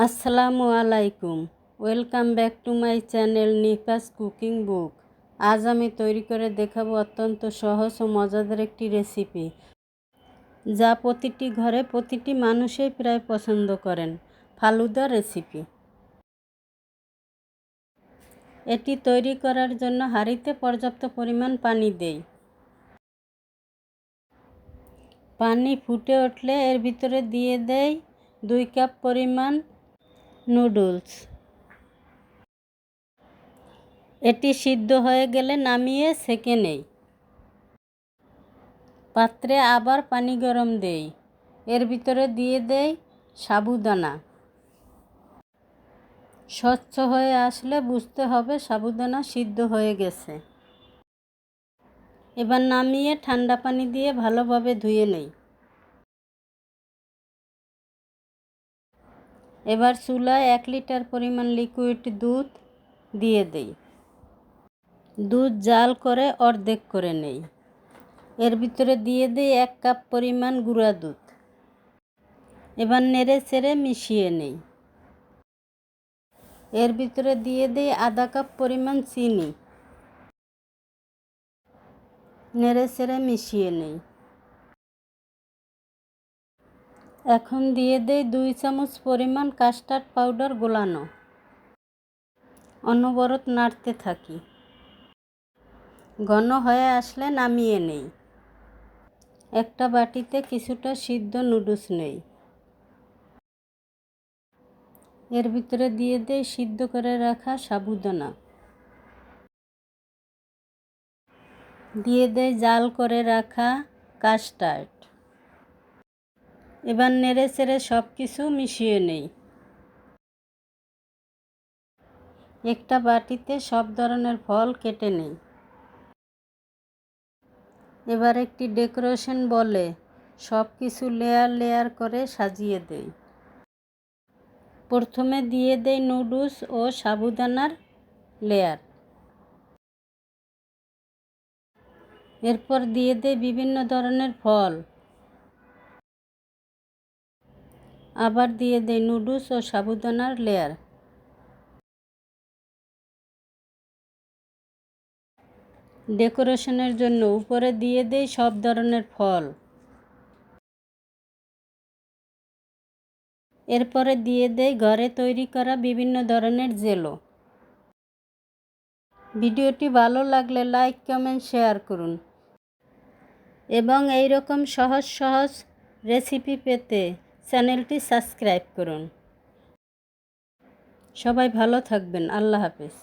আসসালামু আলাইকুম। Welcome back to my channel Nifas cooking book. আজ আমি তৈরি করে দেখাবো অত্যন্ত সহজ ও মজাদার একটি রেসিপি, যা প্রতিটি ঘরে প্রতিটি মানুষই প্রায় পছন্দ করেন। ফালুদা রেসিপি। এটি তৈরি করার জন্য হাঁড়িতে পর্যাপ্ত পরিমাণ পানি দেই। পানি ফুটে উঠলে এর ভিতরে দিয়ে দেই 2 কাপ পরিমাণ নুডলস। এটি সিদ্ধ হয়ে গেলে নামিয়ে ছেঁকে নেই। পাত্রে আবার পানি গরম দেই। এর ভিতরে দিয়ে দেই সাবুদানা। স্বচ্ছ হয়ে আসলে বুঝতে হবে সাবুদানা সিদ্ধ হয়ে গেছে। এবার নামিয়ে ঠান্ডা পানি দিয়ে ভালোভাবে ধুয়ে নেই। এবার চুলায় 1 লিটার পরিমাণ লিকুইড দুধ দিয়ে দেই। দুধ জাল করে অর্ধেক করে নেই। এর ভিতরে দিয়ে দিই 1 কাপ পরিমাণ গুঁড়া দুধ। এবার নেড়ে চেড়ে মিশিয়ে নেই। এর ভিতরে দিয়ে দিই আধা কাপ পরিমাণ চিনি। নেড়ে চেড়ে মিশিয়ে নেই। এখন দিয়ে দেই 2 চামচ পরিমাণ কাস্টার্ড পাউডার গোলানো। অনবরত নাড়তে থাকি। ঘন হয়ে আসলে নামিয়ে নেই। একটা বাটিতে কিছুটা সিদ্ধ নুডলস নেই। এর ভিতরে দিয়ে দেই সিদ্ধ করে রাখা সাবুদানা। দিয়ে দেই জাল করে রাখা কাস্টার্ড। এবার নেড়ে চেড়ে সব কিছু মিশিয়ে নেই। একটা বাটিতে সব ধরনের ফল কেটে নেই। এবার একটি ডেকোরেশন বলে সব কিছু লেয়ার লেয়ার করে সাজিয়ে দেই। প্রথমে দিয়ে দেই নুডলস ও সাবুদানার লেয়ার। এরপর দিয়ে দেই বিভিন্ন ধরনের ফল। আবার দিয়ে দেই নুডলস ও সাবুদানার লেয়ার। ডেকোরেশনের জন্য উপরে দিয়ে দেই সব ধরনের ফল। এরপরে দিয়ে দেই ঘরে তৈরি করা বিভিন্ন ধরনের জেলো। ভিডিওটি ভালো লাগলে লাইক, কমেন্ট, শেয়ার করুন এবং এই রকম সহজ সহজ রেসিপি পেতে চ্যানেলটি সাবস্ক্রাইব করুন। সবাই ভালো থাকবেন। আল্লাহ হাফেজ।